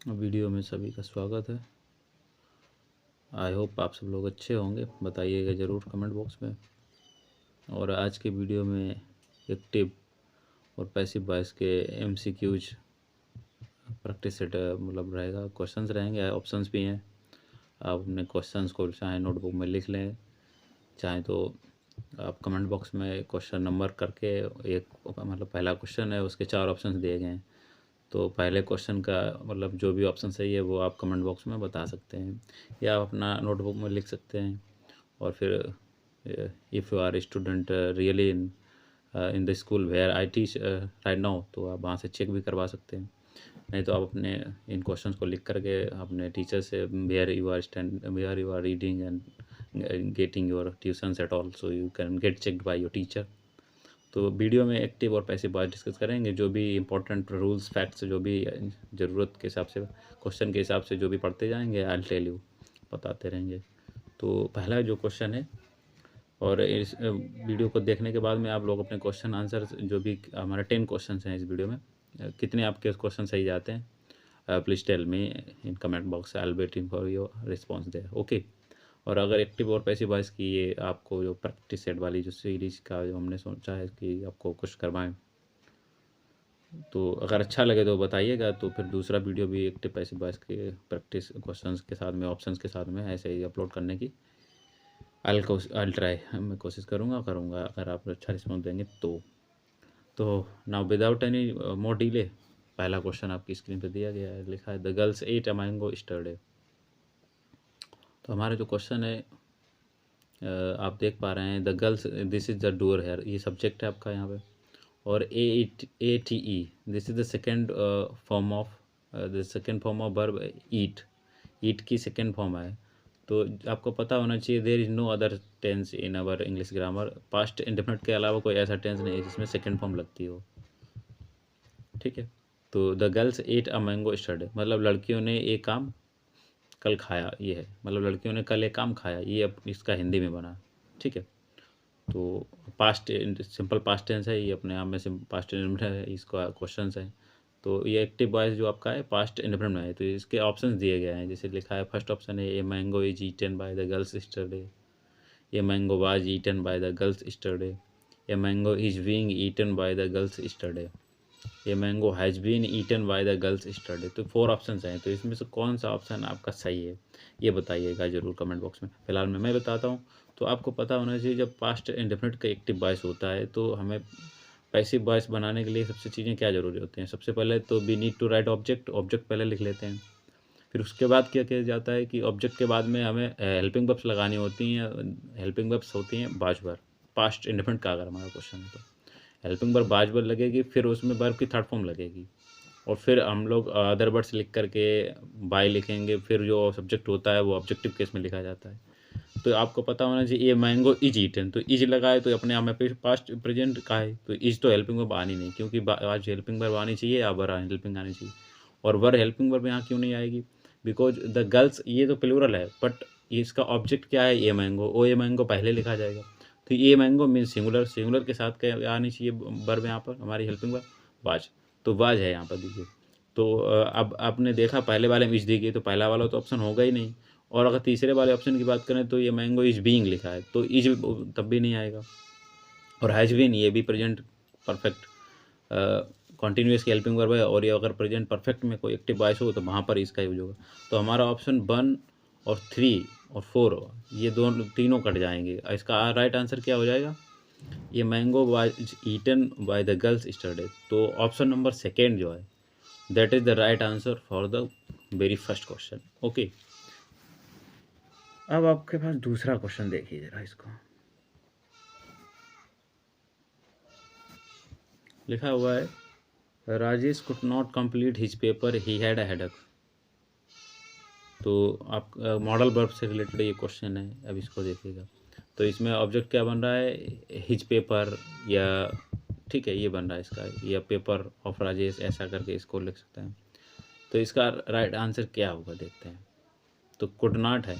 Video में सभी का स्वागत है। आई होप आप सब लोग अच्छे होंगे, बताइएगा ज़रूर कमेंट बॉक्स में। और आज के वीडियो में एक्टिव और पैसिव वॉइस के MCQs प्रैक्टिस सेट मतलब रहेगा, क्वेश्चंस रहेंगे, ऑप्शंस भी हैं। आप अपने क्वेश्चंस को चाहे नोटबुक में लिख लें, चाहे तो आप कमेंट बॉक्स में क्वेश्चन नंबर करके एक मतलब पहला क्वेश्चन है उसके 4 ऑप्शंस दिए गए हैं, तो पहले क्वेश्चन का मतलब जो भी ऑप्शन सही है वो आप कमेंट बॉक्स में बता सकते हैं या आप अपना नोटबुक में लिख सकते हैं। और फिर if you are student really in the school where I teach right now, तो आप वहाँ से चेक भी करवा सकते हैं। नहीं तो आप अपने इन क्वेश्चंस को लिख करके अपने टीचर से where you are reading and getting your tuitions at all, so you can get checked by your teacher. तो वीडियो में एक्टिव और पैसिव वॉइस डिस्कस करेंगे, जो भी इंपॉर्टेंट रूल्स फैक्ट्स जो भी ज़रूरत के हिसाब से क्वेश्चन के हिसाब से जो भी पढ़ते जाएंगे आई टेल यू, बताते रहेंगे। तो पहला जो क्वेश्चन है, और इस वीडियो को देखने के बाद में आप लोग अपने क्वेश्चन आंसर जो भी हमारे 10 क्वेश्चन हैं इस वीडियो में, कितने आपके क्वेश्चन सही जाते हैं please tell me in comment box, I will waiting for your response there, okay. और अगर एक्टिव और पैसिव वॉइस की ये आपको जो प्रैक्टिस सेट वाली जो सीरीज़ का जो हमने सोचा है कि आपको कुछ करवाएं, तो अगर अच्छा लगे तो बताइएगा, तो फिर दूसरा वीडियो भी एक्टिव पैसिव वॉइस के प्रैक्टिस क्वेश्चंस के साथ में, ऑप्शंस के साथ में ऐसे ही अपलोड करने की आई ट्राई, मैं कोशिश करूँगा अगर आप अच्छा रिस्पॉन्स देंगे तो now without any more delay, पहला क्वेश्चन आपकी स्क्रीन पर दिया गया है, लिखा है the girls ate a mango yesterday. तो हमारा जो क्वेश्चन है आप देख पा रहे हैं, the girls, this is the doer here, ये सब्जेक्ट है आपका यहाँ पे। और ATE, this is the second form of verb eat की सेकेंड फॉर्म है। तो आपको पता होना चाहिए there is no other tense in our English grammar, past indefinite के अलावा कोई ऐसा टेंस नहीं है जिसमें सेकेंड फॉर्म लगती हो, ठीक है। तो the girls ate a mango yesterday, मतलब लड़कियों ने एक आम कल खाया, ये है, मतलब लड़कियों ने कल एक आम खाया, ये अब इसका हिंदी में बना, ठीक है। तो पास्ट सिंपल पास्ट टेंस है, ये अपने आप में पास्ट इंडेफिनिट है, इसका क्वेश्चन है। तो ये एक्टिव वॉइस जो आपका है पास्ट इंडेफिनिट में है, तो इसके ऑप्शंस दिए गए हैं, जैसे लिखा है फर्स्ट ऑप्शन है a mango is eaten by the girls yesterday, a mango was eaten by the girls yesterday, a mango is being eaten by the girls yesterday, ये mango has been eaten by the girls yesterday. तो 4 options हैं, तो इसमें से कौन सा option आपका सही है ये बताइएगा ज़रूर कमेंट बॉक्स में। फिलहाल मैं बताता हूँ। तो आपको पता होना चाहिए जब पास्ट इंडेफिनिट का एक्टिव वॉइस होता है तो हमें पैसिव वॉइस बनाने के लिए सबसे चीज़ें क्या ज़रूरी होती हैं। सबसे पहले तो we need to write object पहले लिख लेते हैं। फिर उसके बाद क्या किया जाता है कि ऑब्जेक्ट के बाद में हमें हेल्पिंग वर्ब्स लगानी होती हैं। हेल्पिंग वर्ब्स होती हैं बाज वर्ब, पास्ट इंडेफिनिट का अगर हमारा क्वेश्चन है तो हेल्पिंग वर्ब बाज वर्ब लगेगी, फिर उसमें वर्ब की थर्ड फॉर्म लगेगी, और फिर हम लोग अदर वर्ड्स लिख करके बाय लिखेंगे, फिर जो सब्जेक्ट होता है वो ऑब्जेक्टिव केस में लिखा जाता है। तो आपको पता होना चाहिए ये मैंगो इज ईटन, तो इज लगाए तो अपने आप में पास्ट प्रेजेंट का है, तो इज तो हेल्पिंग वर्ब आनी नहीं, क्योंकि आज हेल्पिंग वर्ब आनी चाहिए या वर हेल्पिंग आनी चाहिए। और वर हेल्पिंग वर्ब यहाँ क्यों नहीं आएगी, बिकॉज द गर्ल्स ये तो प्लूरल है, बट इसका ऑब्जेक्ट क्या है, ये मैंगो, ओ ये मैंगो पहले लिखा जाएगा, तो ये मैंगो मीन सिंगुलर के साथ क्या आनी चाहिए वर्ब यहाँ पर हमारी हेल्पिंग वर्ब वाज, तो वाज है यहाँ पर देखिए। तो अब आपने देखा पहले वाले में इज दी गई, तो पहला वाला तो ऑप्शन होगा ही नहीं। और अगर तीसरे वाले ऑप्शन की बात करें तो ये मैंगो इज बीइंग लिखा है, तो इज तब भी नहीं आएगा। और हैज बीन ये भी प्रेजेंट परफेक्ट कॉन्टीन्यूस की हेल्पिंग वर्ब है, और ये अगर प्रेजेंट परफेक्ट में कोई एक्टिव वॉइस हो तो वहाँ पर इसका यूज होगा। तो हमारा ऑप्शन 1 और 3 और 4 ये तीनों कट जाएंगे। इसका राइट आंसर क्या हो जाएगा, ये mango was eaten by the girls yesterday. तो ऑप्शन नंबर सेकेंड जो है that is the right answer for the very first question, okay. अब आपके पास दूसरा क्वेश्चन देखिए जरा, इसको लिखा हुआ है Rajesh could not complete his paper he had a headache. तो आप मॉडल वर्ब से रिलेटेड ये क्वेश्चन है, अब इसको देखिएगा। तो इसमें ऑब्जेक्ट क्या बन रहा है, हिज पेपर, या ठीक है ये बन रहा है इसका, या पेपर ऑफ राजेश ऐसा करके इसको लिख सकते हैं। तो इसका राइट आंसर क्या होगा देखते हैं। तो कुड नॉट है,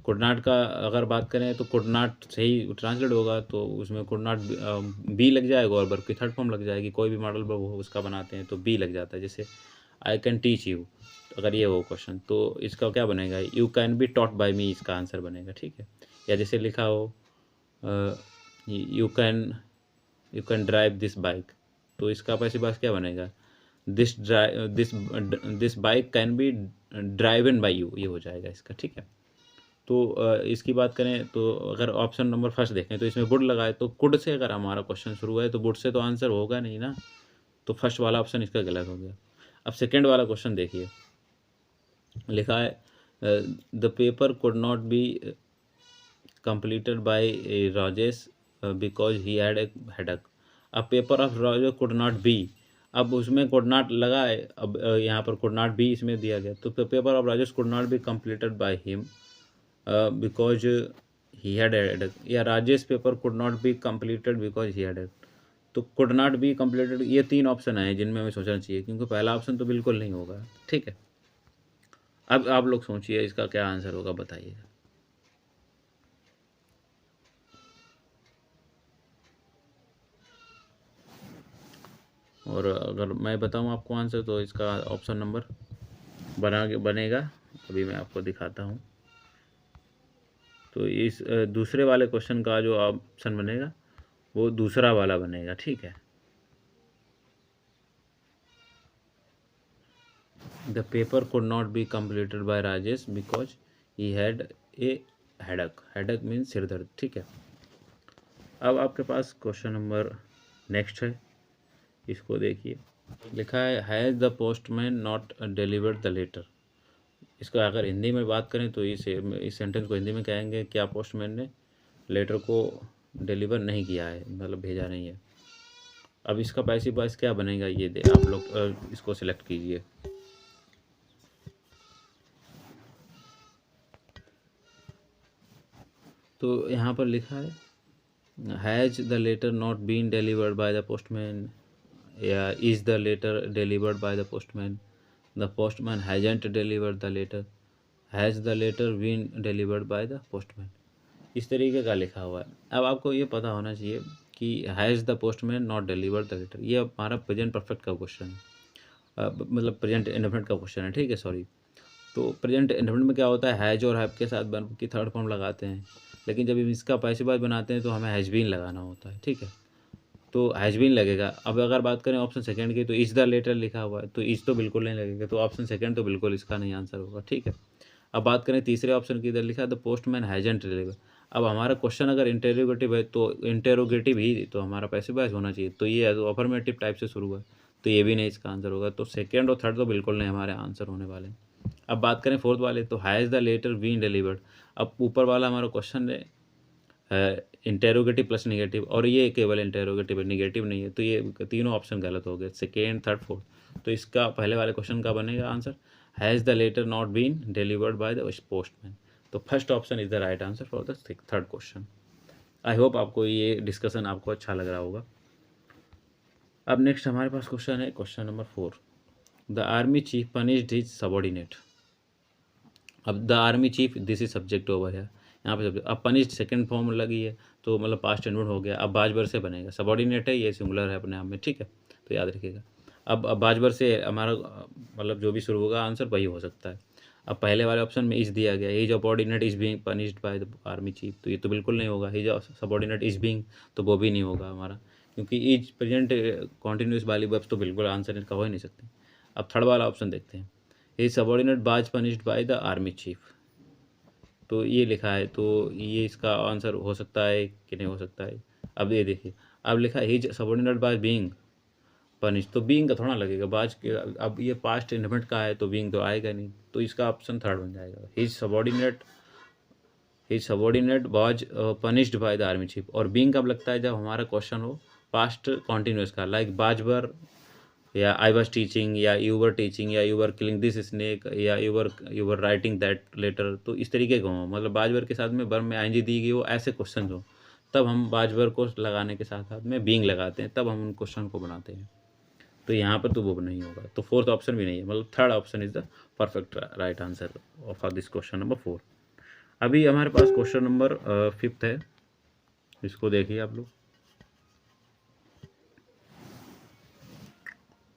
कुड नॉट का अगर बात करें तो कुड नॉट सही ट्रांसलेट होगा, तो उसमें कुड नॉट बी लग जाएगा और वर्ब की थर्ड फॉर्म लग जाएगी। कोई भी मॉडल वर्ब उसका बनाते हैं तो बी लग जाता है, जैसे आई कैन टीच यू, अगर ये हो क्वेश्चन तो इसका क्या बनेगा, you can be taught by me, इसका आंसर बनेगा, ठीक है। या जैसे लिखा हो you can drive this bike, तो इसका पैसे पास क्या बनेगा, this bike can be driven by you, ये हो जाएगा इसका, ठीक है। तो इसकी बात करें तो अगर ऑप्शन नंबर फर्स्ट देखें तो इसमें वुड लगा है, तो कुड से अगर हमारा क्वेश्चन शुरू है तो वुड से तो आंसर होगा नहीं ना, तो फर्स्ट वाला ऑप्शन इसका गलत हो गया। अब सेकेंड वाला क्वेश्चन देखिए, लिखा है the paper could not be completed by Rajesh because he had a headache। अब paper of Rajesh could not B, अब उसमें कुड नॉट लगा है, अब यहाँ पर कुड नॉट बी इसमें दिया गया, तो paper of Rajesh could not be completed by him because he had headache, या Rajesh paper could not be completed because he had headache. तो कुड नॉट बी completed, ये तीन ऑप्शन आए जिनमें हमें सोचना चाहिए, क्योंकि पहला ऑप्शन तो बिल्कुल नहीं होगा, ठीक है। अब आप लोग सोचिए इसका क्या आंसर होगा, बताइएगा। और अगर मैं बताऊं आपको आंसर, तो इसका ऑप्शन नंबर बनेगा, अभी मैं आपको दिखाता हूं। तो इस दूसरे वाले क्वेश्चन का जो ऑप्शन बनेगा वो दूसरा वाला बनेगा, ठीक है। The paper could not be completed by Rajesh because he had a headache, headache means सिर दर्द, ठीक है। अब आपके पास क्वेश्चन नंबर नेक्स्ट है, इसको देखिए, लिखा है has the postman not delivered the letter. इसको अगर हिंदी में बात करें तो इस सेंटेंस को हिंदी में कहेंगे क्या पोस्टमैन ने लेटर को डिलीवर नहीं किया है, मतलब भेजा नहीं है। अब इसका पैसिव वॉइस क्या बनेगा, ये दे आप लोग इसको सिलेक्ट कीजिए। तो यहाँ पर लिखा है has the letter not been delivered by the postman, या is the letter delivered by the postman, the postman hasn't delivered the letter, has the letter been delivered by the postman, इस तरीके का लिखा हुआ है। अब आपको ये पता होना चाहिए कि has the postman not delivered the letter, ये हमारा प्रेजेंट परफेक्ट का क्वेश्चन है, मतलब प्रेजेंट इंडेफिनिट का क्वेश्चन है, ठीक है, सॉरी। तो प्रेजेंट इंडेफिनिट में क्या होता है, हैज और हैव के साथ बन की थर्ड फॉर्म लगाते हैं, लेकिन जब इसका पैसिव वॉइस बनाते हैं तो हमें हैज़ बीन लगाना होता है, ठीक है। तो हैज़ बीन लगेगा। अब अगर बात करें ऑप्शन सेकंड की, तो इज़ द लेटर लिखा हुआ है, तो इज़ तो बिल्कुल नहीं लगेगा, तो ऑप्शन सेकंड तो बिल्कुल इसका नहीं आंसर होगा, ठीक है। अब बात करें तीसरे ऑप्शन की, इधर लिखा है द पोस्टमैन हैजंट डिलीवर। अब हमारा क्वेश्चन अगर इंटेरोगेटिव है तो इंटेरोगेटिव ही तो हमारा पैसिव वॉइस होना चाहिए, तो ये अफर्मेटिव टाइप से शुरू है, तो ये भी नहीं इसका आंसर होगा। तो सेकंड और थर्ड तो बिल्कुल नहीं हमारे आंसर होने वाले। अब बात करें फोर्थ वाले, तो has the letter been delivered. अब ऊपर वाला हमारा क्वेश्चन है इंटेरोगेटिव प्लस निगेटिव, और ये केवल इंटेरोगेटिव है, निगेटिव नहीं है, तो ये तीनों ऑप्शन गलत हो गए, सेकेंड थर्ड फोर्थ। तो इसका पहले वाले क्वेश्चन का बनेगा answer has the letter not been delivered by the postman. तो first option is the right answer for the third question. I hope आपको ये डिस्कशन आपको अच्छा लग रहा होगा। अब नेक्स्ट हमारे पास क्वेश्चन है question number 4, the army chief punished his subordinate. अब the army chief this is subject over है, यहाँ पे सब्जेक्ट। अब पनिश्ड सेकंड फॉर्म लगी है तो मतलब पास्ट टेंस हो गया। अब बाजबर से बनेगा, सबॉर्डिनेट है, ये सिंगुलर है अपने आप में, ठीक है, तो याद रखिएगा। अब बाजबर से हमारा मतलब जो भी शुरू होगा आंसर वही हो सकता है। अब पहले वाले ऑप्शन में इज दिया गया, his subordinate is being punished by the army chief, तो ये तो बिल्कुल नहीं होगा। हिज सबॉर्डिनेट इज बीइंग, तो वो भी नहीं होगा हमारा, क्योंकि इज प्रेजेंट कॉन्टिन्यूस वाली वर्ब्स तो बिल्कुल आंसर इनका हो ही नहीं सकते। अब थर्ड वाला ऑप्शन देखते हैं, his subordinate was punished by the army chief, तो ये लिखा है, तो ये इसका आंसर हो सकता है कि नहीं हो सकता है। अब ये देखिए, अब लिखा है his subordinate by being punish, तो बीइंग का थोड़ा लगेगा बाज के। अब ये पास्ट इंडेफिनिट का है तो बीइंग तो आएगा नहीं, तो इसका ऑप्शन थर्ड बन जाएगा, his subordinate was punished by the army chief. और बीइंग कब लगता है, जब हमारा क्वेश्चन हो पास्ट कॉन्टिन्यूस का, लाइक बाजबर, या आई वॉज टीचिंग, या यू वर टीचिंग, या you were killing this snake, या you were writing that letter, तो इस तरीके का हो, मतलब बाजवर के साथ में वर्ब में आईएनजी दी गई हो, ऐसे क्वेश्चन हो, तब हम बाजवर को लगाने के साथ साथ में बीइंग लगाते हैं, तब हम उन क्वेश्चन को बनाते हैं। तो यहाँ पर तो वो नहीं होगा, तो फोर्थ ऑप्शन भी नहीं है, मतलब third option is the perfect right answer for this question number 4। अभी हमारे पास क्वेश्चन नंबर 5 है, इसको देखिए आप लोग,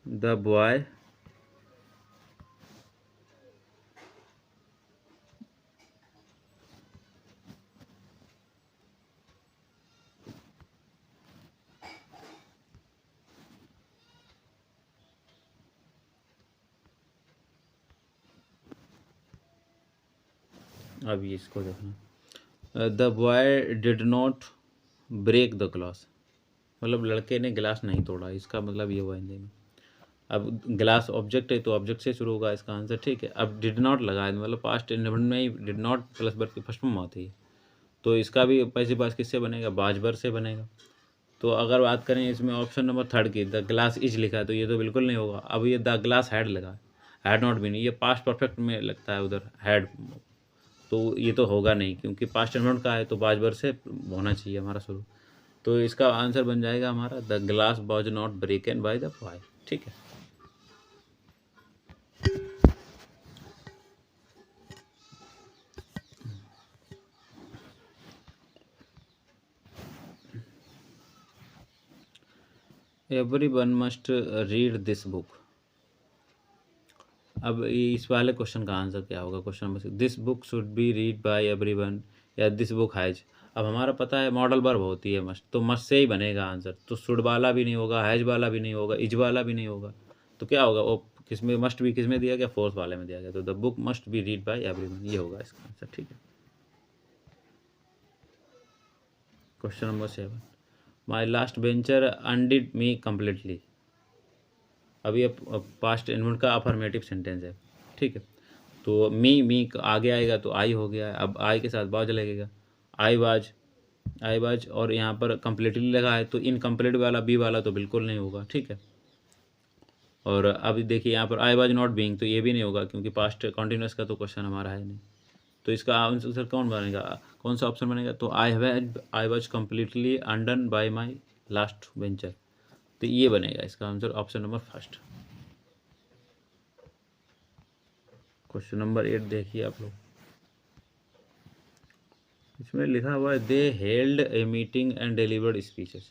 द बॉय अब ये इसको देखना, the boy did not break the glass, मतलब लड़के ने गिलास नहीं तोड़ा, इसका मतलब ये हुआ हिंदी में। अब गिलास ऑब्जेक्ट है तो ऑब्जेक्ट से शुरू होगा इसका आंसर, ठीक है। अब डिड नॉट लगा है मतलब पास्ट इंडेफिनिट में he did not plus verb की फर्स्ट फॉर्म आती है, तो इसका भी पैसे पास किससे बनेगा, बाजबर से बनेगा। तो अगर बात करें इसमें ऑप्शन नंबर थर्ड की, द ग्लास इज लिखा है तो ये तो बिल्कुल नहीं होगा। अब ये द ग्लास हैड लगा, हैड नॉट भी नहीं, ये पास्ट परफेक्ट में लगता है उधर हैड, तो ये तो होगा नहीं क्योंकि पास्ट इंडेफिनिट का है तो बाजबर से होना चाहिए हमारा शुरू। तो इसका आंसर बन जाएगा हमारा the glass was not ब्रेकन by the boy, ठीक है। Everyone must read this book. अब इस वाले क्वेश्चन का आंसर क्या होगा, question number 6, this book should be read by everyone या दिस बुक हैज। अब हमारा पता है मॉडल वर्ब होती है मस्ट, तो मस्ट से ही बनेगा आंसर, तो शुड वाला भी नहीं होगा, हैज वाला भी नहीं होगा, इज वाला भी नहीं होगा, तो क्या होगा वो किस में मस्ट भी किस में दिया गया, फोर्थ वाले में दिया गया, तो the book must be read by everyone, ये होगा इसका आंसर, ठीक है। Question number 7, my last venture undid me completely. अब ये पास्ट इन्वेंट का अफर्मेटिव सेंटेंस है, ठीक है। तो मी आगे आएगा तो आई हो गया, अब आई के साथ वाज लगेगा, आई वाज और यहाँ पर कम्प्लीटली लगा है तो इनकम्प्लीट वाला बी वाला तो बिल्कुल नहीं होगा, ठीक है। और अभी देखिए यहाँ पर आई वाज नॉट बीइंग, तो ये भी नहीं होगा क्योंकि पास्ट कॉन्टिन्यूस का तो क्वेश्चन हमारा है नहीं। तो इसका आंसर कौन बनेगा, कौन सा ऑप्शन बनेगा, तो I was completely undone bye my last venture, तो ये बनेगा इसका answer option number first. Question number 8 देखिए आप लोग, इसमें लिखा हुआ है दे held a meeting and delivered speeches,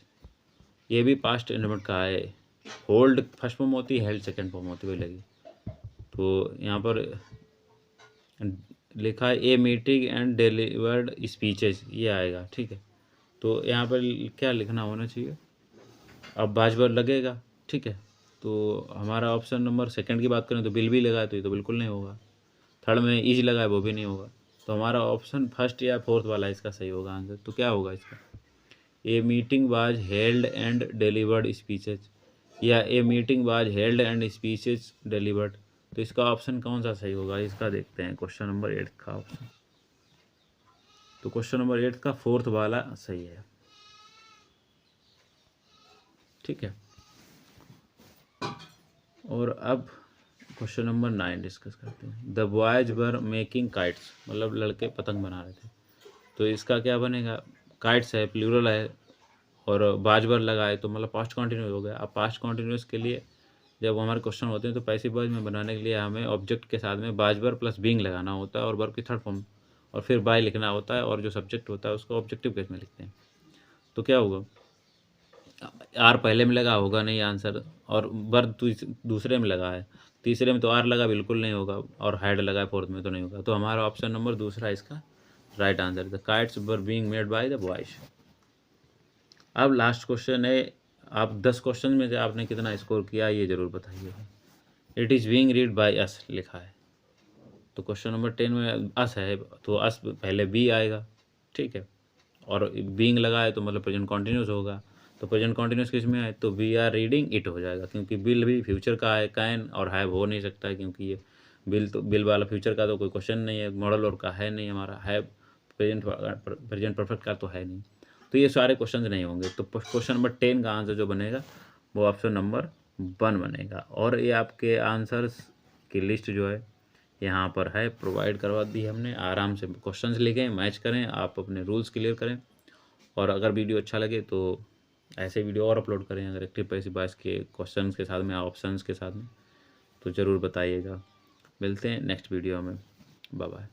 ये भी पास्ट इंडेफिनिट का है, होल्ड फर्स्ट फॉर्म होती है, हेल्ड सेकंड फॉर्म होती है लगी, तो यहाँ पर लिखा है a meeting and delivered speeches, ये आएगा, ठीक है। तो यहाँ पर क्या लिखना होना चाहिए, अब बाजबर लगेगा, ठीक है। तो हमारा ऑप्शन नंबर सेकंड की बात करें तो बिल भी लगा है तो ये तो बिल्कुल नहीं होगा, थर्ड में इज लगा है वो भी नहीं होगा, तो हमारा ऑप्शन फर्स्ट या फोर्थ वाला इसका सही होगा आंसर। तो क्या होगा इसका, a meeting was held and delivered speeches या a meeting was held and speeches delivered, तो इसका ऑप्शन कौन सा सही होगा, इसका देखते हैं क्वेश्चन नंबर 8 का ऑप्शन। तो क्वेश्चन नंबर 8 का फोर्थ वाला सही है, ठीक है। और अब क्वेश्चन नंबर 9 डिस्कस करते हैं, the boys were making kites, मतलब लड़के पतंग बना रहे थे, तो इसका क्या बनेगा, काइट्स है प्लूरल है और बाजबर लगा है तो मतलब पास्ट कॉन्टिन्यूस हो गया। अब पास्ट कॉन्टिन्यूस के लिए जब हमारे क्वेश्चन होते हैं तो पैसिव वॉइस में बनाने के लिए हमें ऑब्जेक्ट के साथ में बाजबर प्लस बीइंग लगाना होता है और वर्ब की थर्ड फॉर्म और फिर बाय लिखना होता है और जो सब्जेक्ट होता है उसको ऑब्जेक्टिव केस में लिखते हैं। तो क्या होगा, आर पहले में लगा होगा नहीं आंसर, और वर्ब दूसरे में लगा है, तीसरे में तो आर लगा बिल्कुल नहीं होगा, और हैड लगा है फोर्थ में तो नहीं होगा, तो हमारा ऑप्शन नंबर दूसरा इसका right answer, the kites were being made by the boys. अब लास्ट क्वेश्चन है, आप 10 क्वेश्चन में से आपने कितना स्कोर किया ये ज़रूर बताइएगा। It is being read by us लिखा है, तो क्वेश्चन नंबर 10 में अस है तो अस पहले बी आएगा, ठीक है, और बीइंग लगा है तो मतलब प्रेजेंट कॉन्टिन्यूस होगा, तो प्रेजेंट कॉन्टिन्यूस किस में है, तो वी आर रीडिंग इट हो जाएगा क्योंकि बिल भी फ्यूचर का है, कैन और हैव हो नहीं सकता है क्योंकि ये बिल वाला फ्यूचर का तो कोई क्वेश्चन नहीं है, मॉडल और का है नहीं, हमारा है प्रेजेंट परफेक्ट का तो है नहीं, तो ये सारे क्वेश्चन नहीं होंगे। तो क्वेश्चन नंबर 10 का आंसर जो बनेगा वो ऑप्शन नंबर 1 बनेगा। और ये आपके आंसर्स की लिस्ट जो है यहाँ पर है, प्रोवाइड करवा दी हमने, आराम से क्वेश्चंस लिखें, मैच करें, आप अपने रूल्स क्लियर करें, और अगर वीडियो अच्छा लगे तो ऐसे वीडियो और अपलोड करें अगर एक्टिव पैसिव वॉइस के क्वेश्चंस के साथ में, ऑप्शंस के साथ में, तो ज़रूर बताइएगा। मिलते हैं नेक्स्ट वीडियो में, बाय बाय।